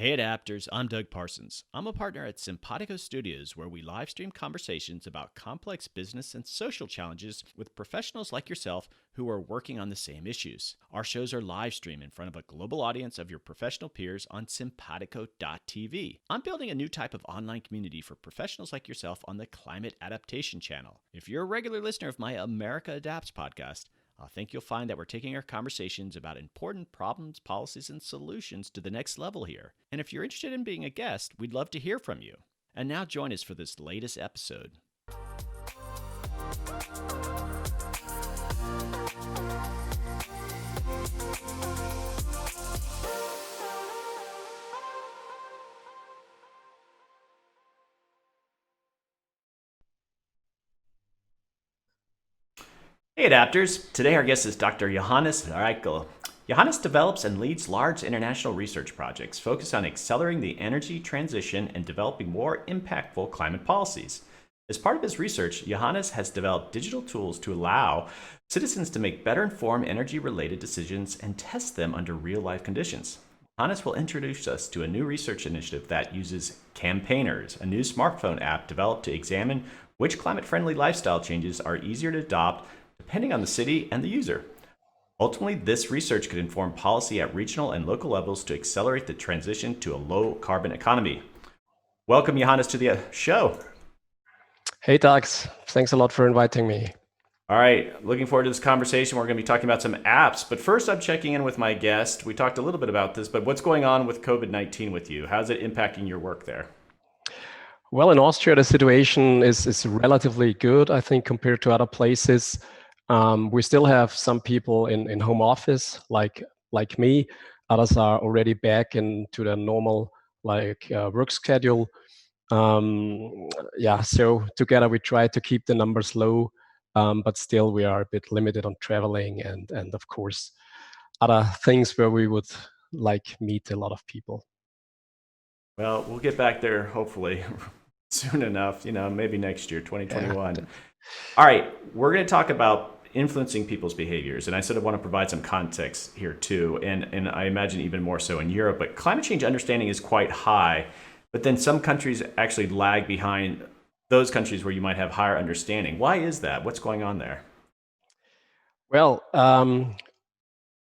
Hey adapters, I'm Doug Parsons. I'm a partner at Simpatico Studios where we live stream conversations about complex business and social challenges with professionals like yourself who are working on the same issues. Our shows are live streamed in front of a global audience of your professional peers on simpatico.tv. I'm building a new type of online community for professionals like yourself on the Climate Adaptation channel. If you're a regular listener of my America Adapts podcast, I think you'll find that we're taking our conversations about important problems, policies, and solutions to the next level here. And if you're interested in being a guest, we'd love to hear from you. And now join us for this latest episode. Hey adapters, today our guest is Dr. Johannes Reichl. Johannes develops and leads large international research projects focused on accelerating the energy transition and developing more impactful climate policies. As part of his research, Johannes has developed digital tools to allow citizens to make better informed energy-related decisions and test them under real-life conditions. Johannes will introduce us to a new research initiative that uses Campaigners, a new smartphone app developed to examine which climate-friendly lifestyle changes are easier to adopt depending on the city and the user. Ultimately, this research could inform policy at regional and local levels to accelerate the transition to a low-carbon economy. Welcome, Johannes, to the show. Hey, Dax. Thanks a lot for inviting me. All right, looking forward to this conversation. We're going to be talking about some apps, but first I'm checking in with my guest. We talked a little bit about this, but what's going on with COVID-19 with you? How's it impacting your work there? Well, in Austria, the situation is relatively good, I think, compared to other places. We still have some people in home office, like me. Others are already back into the normal work schedule. So together we try to keep the numbers low, but still we are a bit limited on traveling and of course other things where we would meet a lot of people. Well, we'll get back there hopefully soon enough, maybe next year, 2021. Yeah. All right, we're going to talk about influencing people's behaviors. And I sort of want to provide some context here too. And I imagine even more so in Europe, but climate change understanding is quite high, but then some countries actually lag behind those countries where you might have higher understanding. Why is that? What's going on there? Well,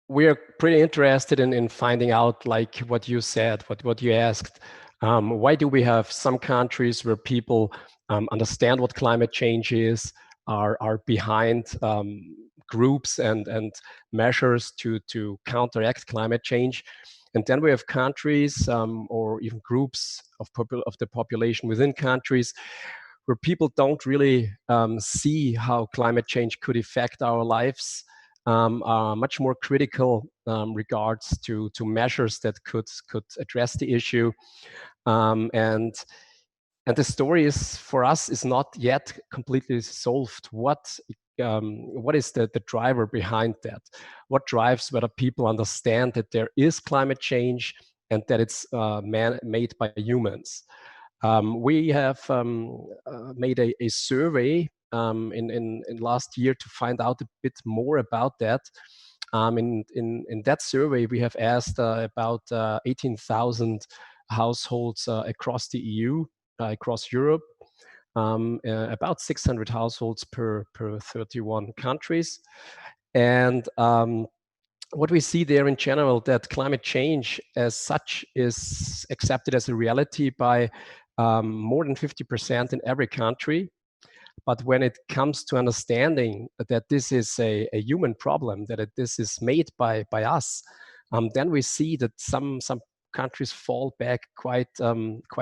we are pretty interested in finding out, like what you said, what you asked. Why do we have some countries where people understand what climate change is, are behind groups and measures to counteract climate change, and then we have countries or even groups of the population within countries where people don't really see how climate change could affect our lives, are much more critical regards to measures that could address the issue, and the story is for us is not yet completely solved. What is the driver behind that? What drives whether people understand that there is climate change and that it's made by humans? We have made a survey in last year to find out a bit more about that. In that survey, we have asked about 18,000 households across the EU, across Europe, about 600 households per 31 countries. And what we see there in general, that climate change as such is accepted as a reality by more than 50% in every country. But when it comes to understanding that this is a human problem, that this is made by us, then we see that some countries fall back quite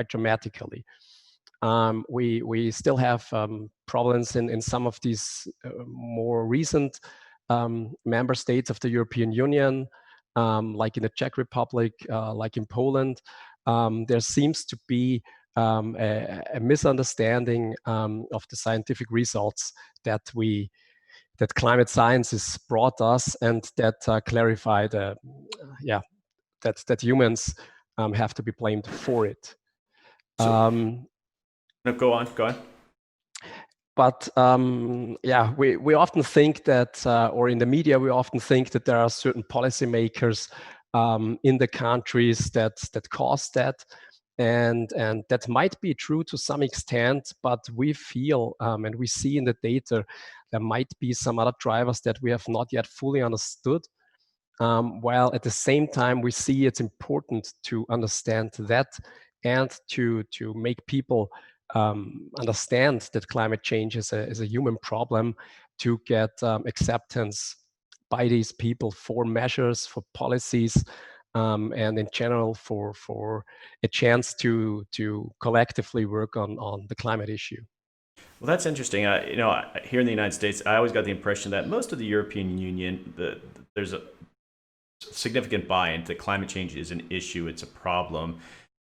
dramatically. We still have problems in some of these more recent member states of the European Union, like in the Czech Republic, like in Poland. There seems to be a misunderstanding of the scientific results that climate science has brought us, and that clarify that humans have to be blamed for it. No, go on. But we often think that, or in the media, we often think that there are certain policymakers in the countries that cause that. And that might be true to some extent, but we feel and we see in the data there might be some other drivers that we have not yet fully understood. While at the same time we see it's important to understand that and to make people understand that climate change is a human problem, to get acceptance by these people for measures, for policies, and in general for a chance to collectively work on the climate issue. Well, that's interesting. Here in the United States, I always got the impression that most of the European Union, there's a significant buy-in that climate change is an issue, it's a problem.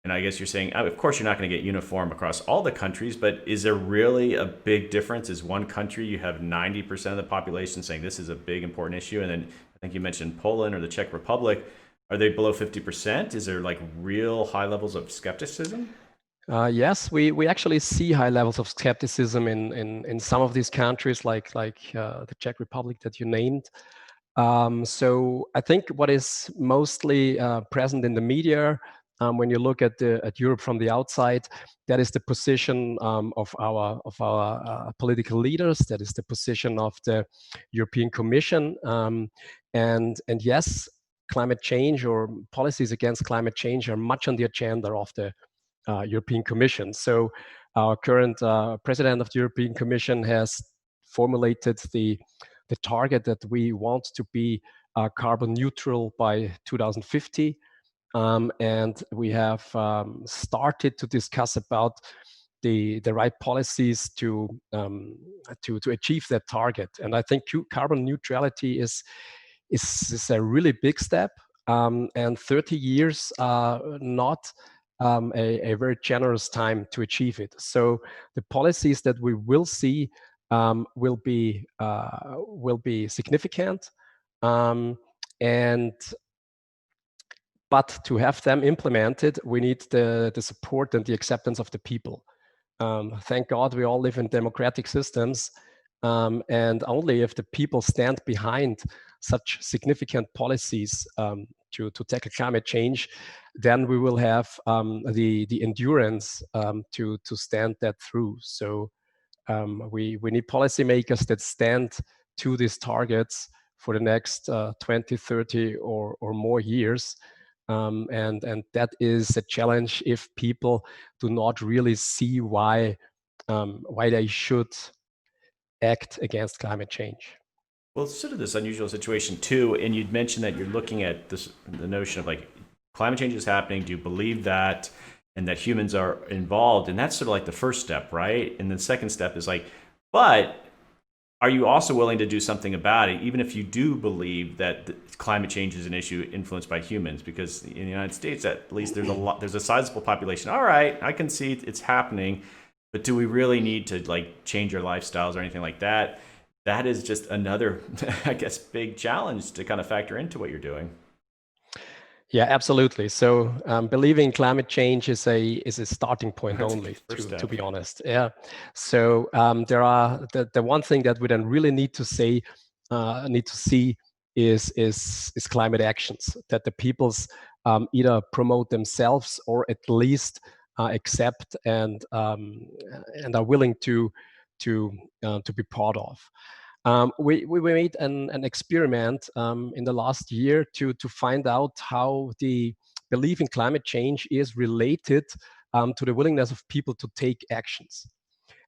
And I guess you're saying, of course, you're not going to get uniform across all the countries, but is there really a big difference? Is one country you have 90% of the population saying this is a big, important issue, and then I think you mentioned Poland or the Czech Republic, are they below 50%? Is there like real high levels of skepticism? Yes, we actually see high levels of skepticism in some of these countries, like the Czech Republic that you named. So I think what is mostly present in the media, when you look at Europe from the outside, that is the position of our political leaders. That is the position of the European Commission, and yes, climate change or policies against climate change are much on the agenda of the European Commission. So our current president of the European Commission has formulated the target that we want to be carbon neutral by 2050. And we have started to discuss about the right policies to achieve that target. And I think carbon neutrality is a really big step. And 30 years are not a very generous time to achieve it. So the policies that we will see will be significant, and but to have them implemented, we need the support and the acceptance of the people. Thank God we all live in democratic systems, and only if the people stand behind such significant policies to tackle climate change, then we will have the endurance to stand that through. So we need policymakers that stand to these targets for the next 20, 30 or more years. And that is a challenge if people do not really see why they should act against climate change. Well, it's sort of this unusual situation too, and you'd mentioned that you're looking at this the notion of like climate change is happening. Do you believe that, and that humans are involved? And that's sort of like the first step, right? And the second step is like, but are you also willing to do something about it, even if you do believe that climate change is an issue influenced by humans? Because in the United States, at least, there's a sizable population. All right, I can see it's happening, but do we really need to like change our lifestyles or anything like that? That is just another, I guess, big challenge to kind of factor into what you're doing. Yeah, absolutely. So believing climate change is a starting point That's a only, first to step. be honest. Yeah. So there are the one thing that we then really need to see is climate actions that the peoples either promote themselves or at least accept and are willing to be part of. We made an experiment in the last year to find out how the belief in climate change is related to the willingness of people to take actions.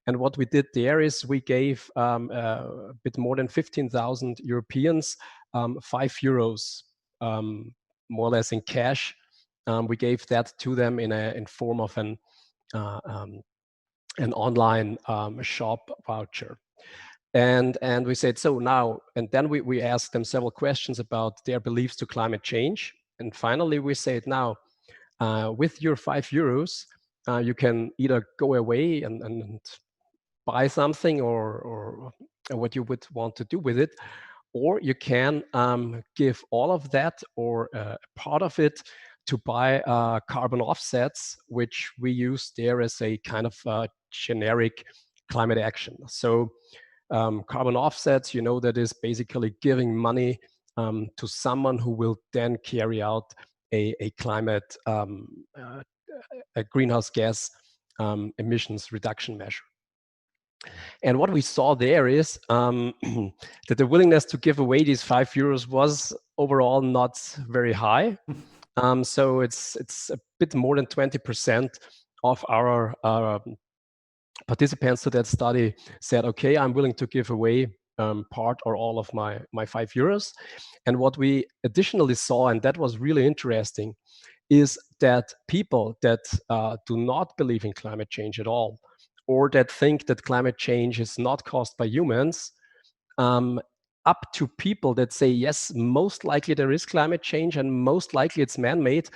And what we did there is we gave a bit more than 15,000 Europeans €5, more or less in cash. We gave that to them in form of uh, um, an online shop voucher. And we said, so now, and then we asked them several questions about their beliefs to climate change. And finally, we said, now, with your €5, you can either go away and buy something or what you would want to do with it, or you can give all of that or part of it to buy carbon offsets, which we use there as a kind of generic climate action. So carbon offsets, that is basically giving money to someone who will then carry out a climate, a greenhouse gas emissions reduction measure. And what we saw there is that the willingness to give away these €5 was overall not very high. So it's a bit more than 20% of our participants to that study said, okay, I'm willing to give away part or all of my €5. And what we additionally saw, and that was really interesting, is that people that do not believe in climate change at all, or that think that climate change is not caused by humans, up to people that say, yes, most likely there is climate change and most likely it's man-made,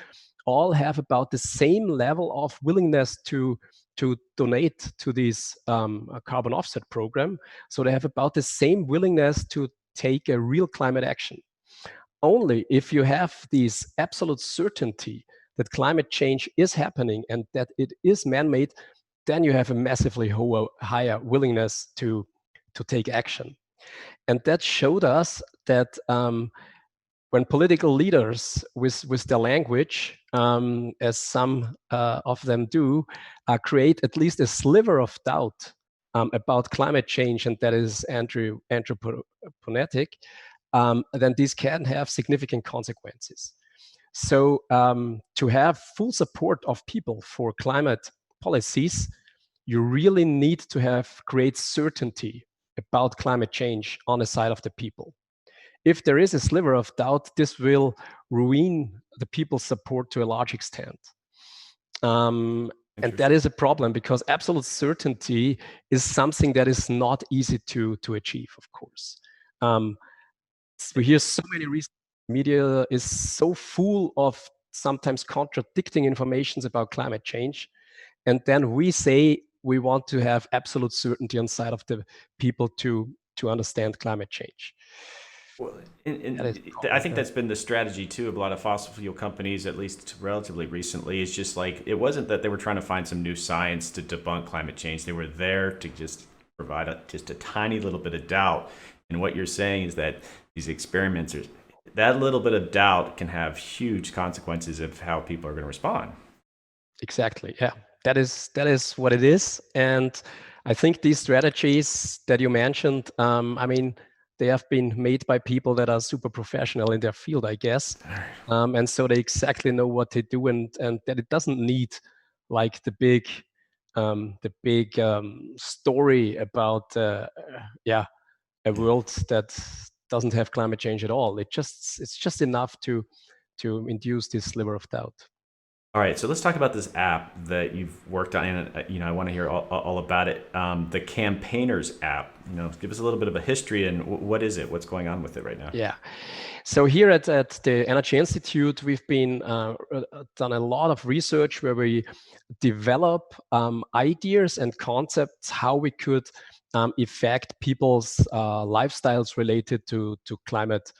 all have about the same level of willingness to donate to this carbon offset program. So they have about the same willingness to take a real climate action. Only if you have this absolute certainty that climate change is happening and that it is man-made, then you have a massively higher willingness to take action. And that showed us that when political leaders with their language, as some of them do, create at least a sliver of doubt about climate change, and that is anthroponetic, then these can have significant consequences. So to have full support of people for climate policies, you really need to have great certainty about climate change on the side of the people. If there is a sliver of doubt, this will ruin the people's support to a large extent. And that is a problem because absolute certainty is something that is not easy to achieve, of course. We hear so many reasons. Media is so full of sometimes contradicting informations about climate change. And then we say we want to have absolute certainty on side of the people to understand climate change. Well, I think that's been the strategy too of a lot of fossil fuel companies, at least relatively recently. It's just like, it wasn't that they were trying to find some new science to debunk climate change. They were there to just provide just a tiny little bit of doubt. And what you're saying is that these experiments, that little bit of doubt can have huge consequences of how people are going to respond. Exactly. Yeah, that is what it is. And I think these strategies that you mentioned, I mean, they have been made by people that are super professional in their field, I guess. And so they exactly know what they do, and that it doesn't need like the big story about a world that doesn't have climate change at all. It's just enough to induce this sliver of doubt. All right, so let's talk about this app that you've worked on. And I want to hear all about it. The Campaigners app. Give us a little bit of a history and what is it? What's going on with it right now? Yeah. So here at the Energy Institute, we've been done a lot of research where we develop ideas and concepts how we could affect people's lifestyles related to climate.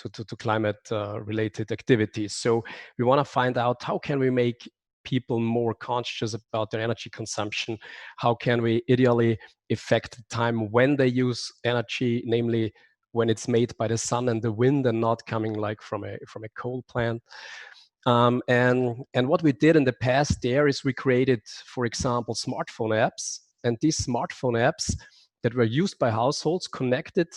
To climate related activities. So we want to find out how can we make people more conscious about their energy consumption? How can we ideally affect the time when they use energy, namely when it's made by the sun and the wind and not coming like from a coal plant? And what we did in the past there is we created, for example, smartphone apps, and these smartphone apps that were used by households connected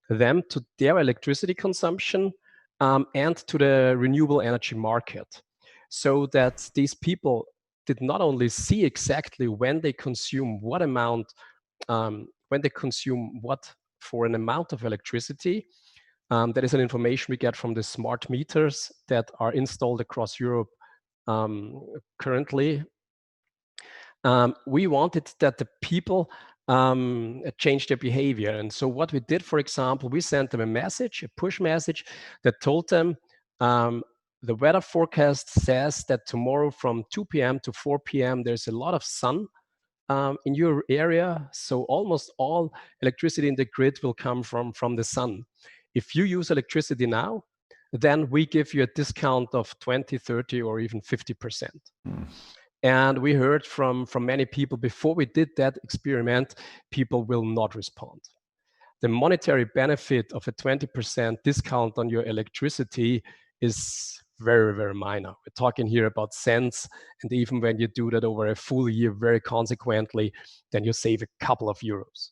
them to their electricity consumption and to the renewable energy market, so that these people did not only see exactly when they consume what amount, when they consume what for an amount of electricity. That is an information we get from the smart meters that are installed across Europe currently. We wanted that the people change their behavior. And so what we did, for example, we sent them a message, a push message that told them the weather forecast says that tomorrow from 2 p.m. to 4 p.m. there's a lot of sun in your area. So almost all electricity in the grid will come from the sun. If you use electricity now, then we give you a discount of 20, 30, or even 50%. And we heard from many people before we did that experiment, people will not respond. the monetary benefit of a 20% discount on your electricity is very, very minor. We're talking here about cents. And even when you do that over a full year, very consequently, then you save a couple of euros.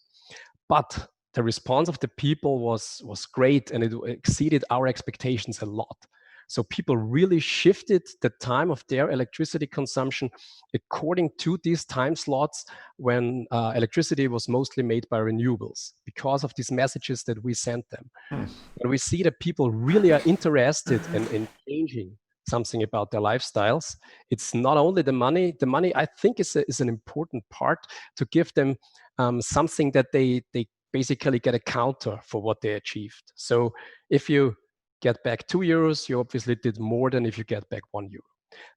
But the response of the people was great, and it exceeded our expectations a lot. So people really shifted the time of their electricity consumption according to these time slots when electricity was mostly made by renewables because of these messages that we sent them. And we see that people really are interested in changing something about their lifestyles. It's not only the money. The money, I think, is an important part to give them something that they basically get a counter for what they achieved. So if you get back 2 euros, you obviously did more than if you get back 1 euro.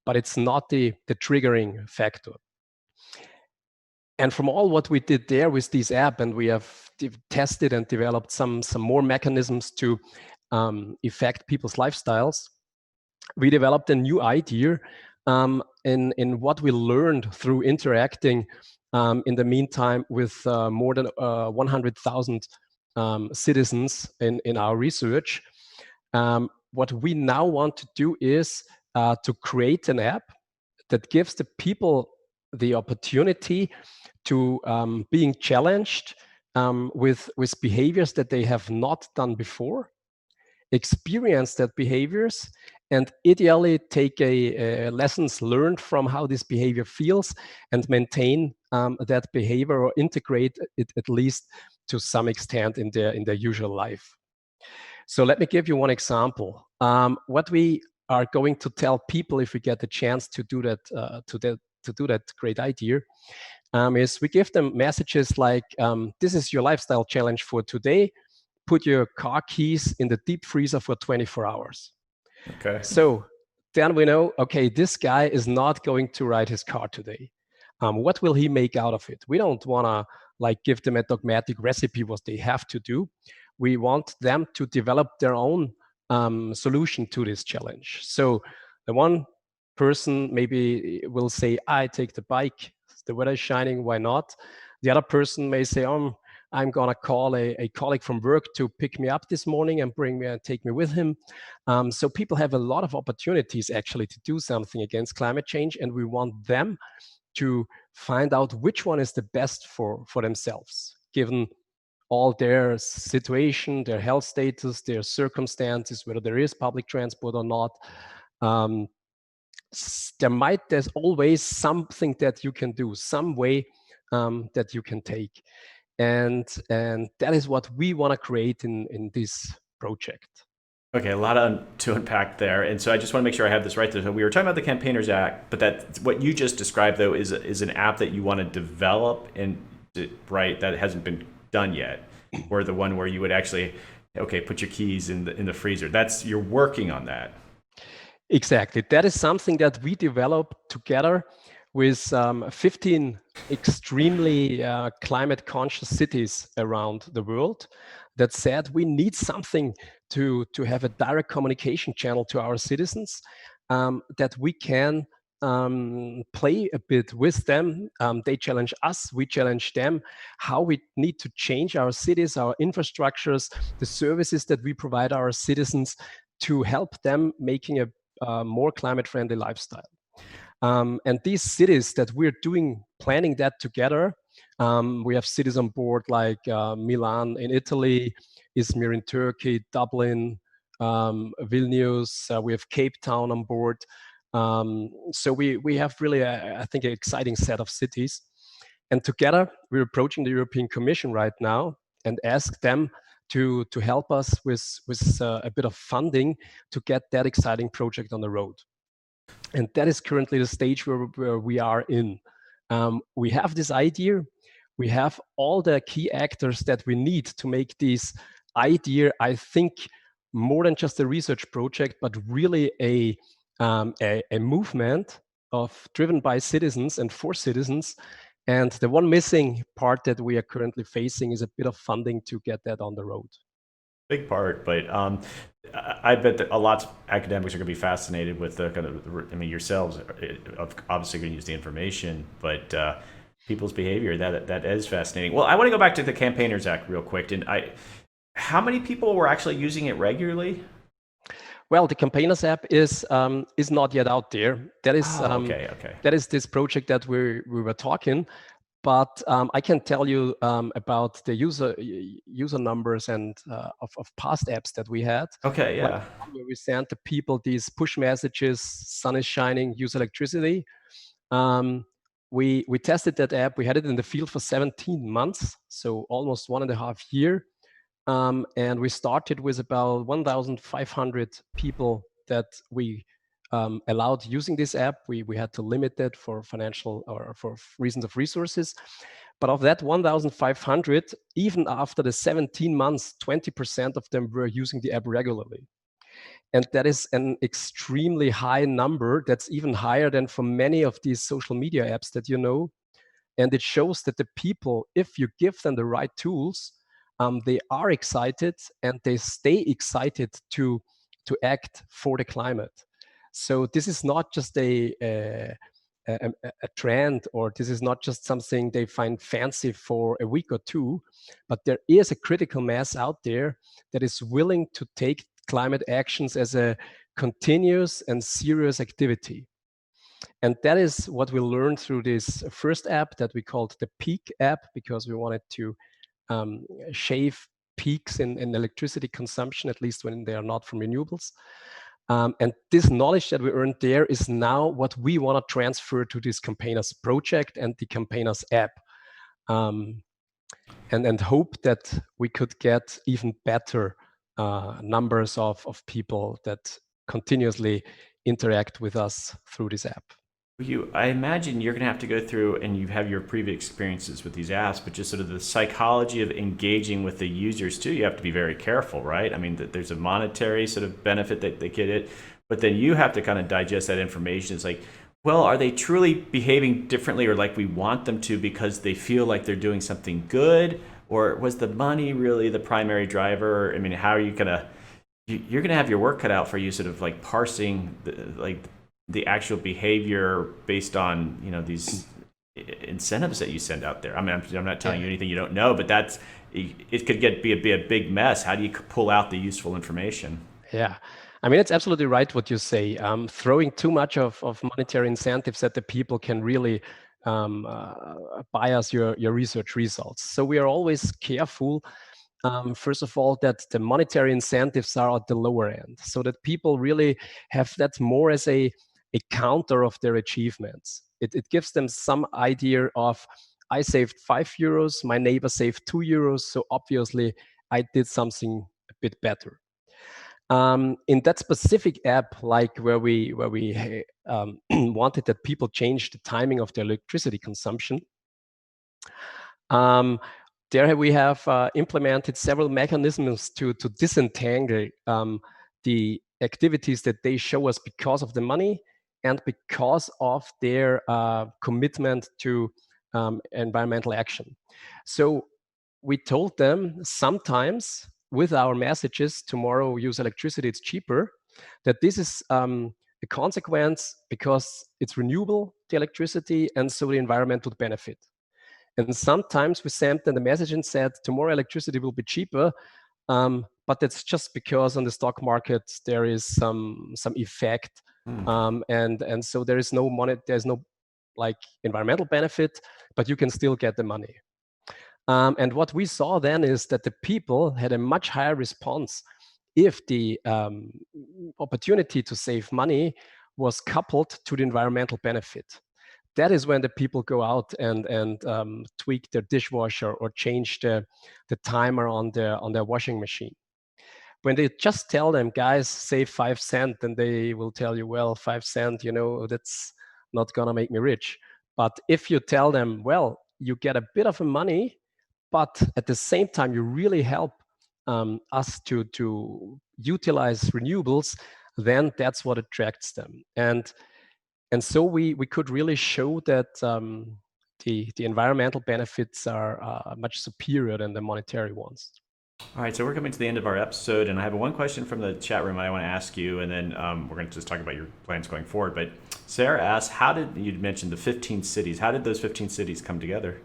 But it's not the triggering factor. And from all what we did there with this app, and we have tested and developed some more mechanisms to affect people's lifestyles, we developed a new idea in what we learned through interacting in the meantime with more than 100,000 citizens in our research. What we now want to do is to create an app that gives the people the opportunity to being challenged with behaviors that they have not done before, experience that behaviors, and ideally take a lessons learned from how this behavior feels and maintain that behavior or integrate it at least to some extent in their usual life. So let me give you one example. What we are going to tell people if we get the chance to do that to do that great idea is we give them messages like, this is your lifestyle challenge for today. Put your car keys in the deep freezer for 24 hours. Okay. So then we know, okay, this guy is not going to ride his car today. What will he make out of it? We don't want to like give them a dogmatic recipe what they have to do. We want them to develop their own solution to this challenge. So the one person maybe will say, I take the bike, the weather is shining, why not? The other person may say, I'm gonna call a colleague from work to pick me up this morning and bring me and take me with him. So people have a lot of opportunities actually to do something against climate change, and we want them to find out which one is the best for themselves, given all their situation, their health status, their circumstances, whether there is public transport or not. There's always something that you can do, some way that you can take. And that is what we want to create in this project. Okay, a lot to unpack there, and so I just want to make sure I have this right. So we were talking about the Campaigners Act, but that what you just described though is an app that you want to develop, and right, that hasn't been done yet, or the one where you would actually, okay, put your keys in the freezer. That's, you're working on that. Exactly, that is something that we developed together with 15 extremely climate conscious cities around the world that said we need something to have a direct communication channel to our citizens, that we can play a bit with them. They challenge us, we challenge them, how we need to change our cities, our infrastructures, the services that we provide our citizens to help them making a more climate friendly lifestyle. And these cities that we're planning that together, we have cities on board like Milan in Italy, Izmir in Turkey, Dublin, Vilnius, we have Cape Town on board. So we have really, I think, an exciting set of cities. And together, we're approaching the European Commission right now and ask them to help us with a bit of funding to get that exciting project on the road. And that is currently the stage where we are in. We have this idea. We have all the key actors that we need to make this idea, I think, more than just a research project, but really a movement driven by citizens and for citizens. And the one missing part that we are currently facing is a bit of funding to get that on the road. Big part, but I bet that a lot of academics are going to be fascinated with the kind of, I mean, yourselves are obviously going to use the information, but people's behavior. That is fascinating. Well, I want to go back to the Campaigners Act real quick. How many people were actually using it regularly? Well, the Campaigners app is not yet out there. Oh, okay. That is this project that we were talking. But I can tell you about the user numbers and of past apps that we had. Okay, Like yeah. where we sent the people these push messages, sun is shining, use electricity. Um, we tested that app. We had it in the field for 17 months, so almost 1.5 years. And we started with about 1,500 people that we allowed using this app. We had to limit it for financial or for reasons of resources. But of that 1,500, even after the 17 months, 20% of them were using the app regularly. And that is an extremely high number. That's even higher than for many of these social media apps that you know. And it shows that the people, if you give them the right tools, they are excited and they stay excited to act for the climate. So this is not just a trend, or this is not just something they find fancy for a week or two, but there is a critical mass out there that is willing to take climate actions as a continuous and serious activity. And that is what we learned through this first app that we called the Peak app, because we wanted to shave peaks in electricity consumption, at least when they are not from renewables. And this knowledge that we earned there is now what we want to transfer to this Campaigners project and the Campaigners app. And hope that we could get even better numbers of people that continuously interact with us through this app. I imagine you're going to have to go through, and you have your previous experiences with these apps, but just sort of the psychology of engaging with the users too. You have to be very careful, right? I mean, there's a monetary sort of benefit that they get it, but then you have to kind of digest that information. It's like, well, are they truly behaving differently or like we want them to because they feel like they're doing something good? Or was the money really the primary driver? I mean, how are you going to, you're going to have your work cut out for you sort of like parsing the actual behavior based on these incentives that you send out there. I mean, I'm not telling you anything you don't know, but it could be a big mess. How do you pull out the useful information? Yeah, I mean, it's absolutely right what you say. Throwing too much of monetary incentives at the people can really bias your research results. So we are always careful, first of all, that the monetary incentives are at the lower end, so that people really have that more as a counter of their achievements. It gives them some idea of, I saved €5, my neighbor saved €2, so obviously I did something a bit better. In that specific app, like where we wanted that people change the timing of their electricity consumption, there we have implemented several mechanisms to disentangle the activities that they show us because of the money and because of their commitment to environmental action. So we told them sometimes with our messages, tomorrow use electricity, it's cheaper, that this is a consequence because it's renewable, the electricity, and so the environment would benefit. And sometimes we sent them the message and said, tomorrow electricity will be cheaper, but that's just because on the stock market there is some effect, and so there is no money, there's no like environmental benefit, but you can still get the money. And what we saw then is that the people had a much higher response if the opportunity to save money was coupled to the environmental benefit. That is when the people go out and tweak their dishwasher or change the timer on their washing machine. When they just tell them, guys, save 5 cents, then they will tell you, well, 5 cents, that's not gonna make me rich. But if you tell them, well, you get a bit of a money, but at the same time, you really help us to utilize renewables, then that's what attracts them. And so we could really show that the environmental benefits are much superior than the monetary ones. All right, so we're coming to the end of our episode, and I have one question from the chat room I want to ask you, and then we're going to just talk about your plans going forward. But Sarah asks, how did you mention the 15 cities? How did those 15 cities come together?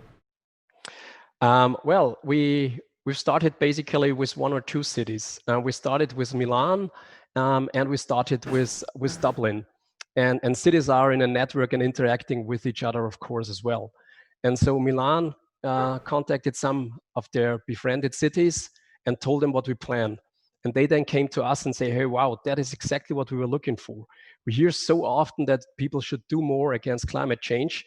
Well, we've started basically with one or two cities. We started with Milan, and we started with Dublin, and cities are in a network and interacting with each other, of course, as well. And so Milan contacted some of their befriended cities and told them what we plan. And they then came to us and say, "Hey, wow, that is exactly what we were looking for. We hear so often that people should do more against climate change,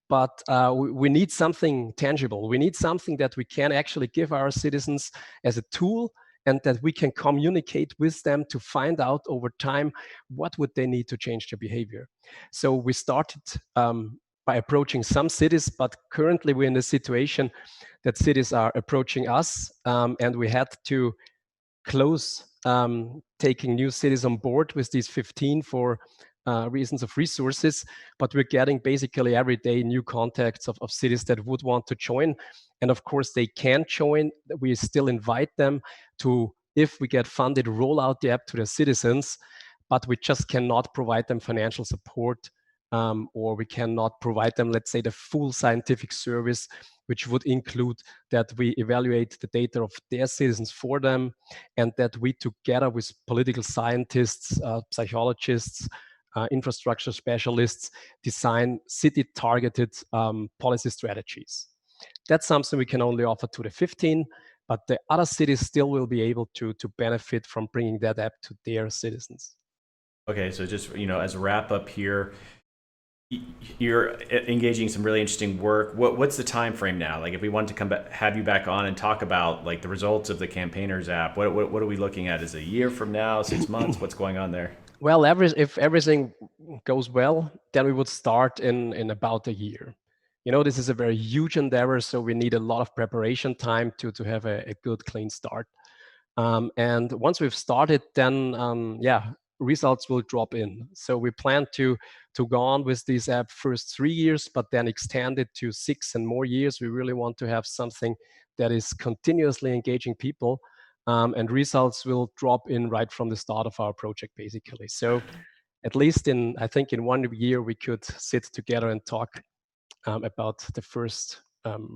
but we need something tangible. We need something that we can actually give our citizens as a tool, and that we can communicate with them to find out over time what would they need to change their behavior." So we started by approaching some cities, but currently we're in a situation that cities are approaching us, and we had to close taking new cities on board with these 15 for reasons of resources, but we're getting basically every day new contacts of cities that would want to join. And of course, they can join. We still invite them to, if we get funded, roll out the app to their citizens, but we just cannot provide them financial support, or we cannot provide them, let's say, the full scientific service, which would include that we evaluate the data of their citizens for them, and that we, together with political scientists, psychologists, infrastructure specialists, design city-targeted policy strategies. That's something we can only offer to the 15, but the other cities still will be able to benefit from bringing that app to their citizens. Okay, so just as a wrap up here, you're engaging in some really interesting work. What's the time frame now? Like, if we wanted to come back, have you back on and talk about like the results of the Campaigners app, what are we looking at? Is it a year from now, 6 months? What's going on there? Well, if everything goes well, then we would start in about a year. This is a very huge endeavor, so we need a lot of preparation time to have a good, clean start. And once we've started, then yeah, results will drop in. So we plan to go on with this app first 3 years, but then extend it to 6 and more years. We really want to have something that is continuously engaging people, and results will drop in right from the start of our project, basically. So at least I think in 1 year, we could sit together and talk about the first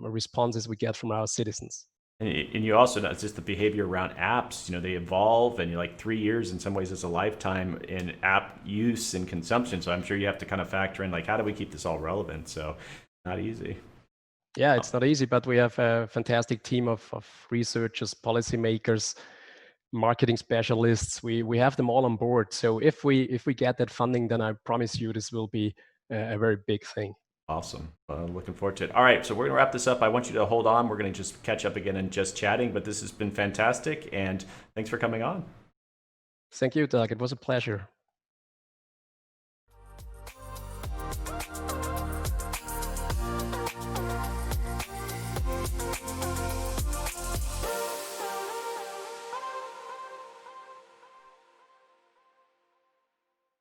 responses we get from our citizens. And you also know it's just the behavior around apps. They evolve, and you're like 3 years in some ways is a lifetime in app use and consumption. So I'm sure you have to kind of factor in like, how do we keep this all relevant? So not easy. Yeah, it's not easy, but we have a fantastic team of researchers, policymakers, marketing specialists. We have them all on board. So if we get that funding, then I promise you this will be a very big thing. Awesome. Looking forward to it. All right, so we're going to wrap this up. I want you to hold on. We're going to just catch up again and just chatting, but this has been fantastic, and thanks for coming on. Thank you, Doug. It was a pleasure.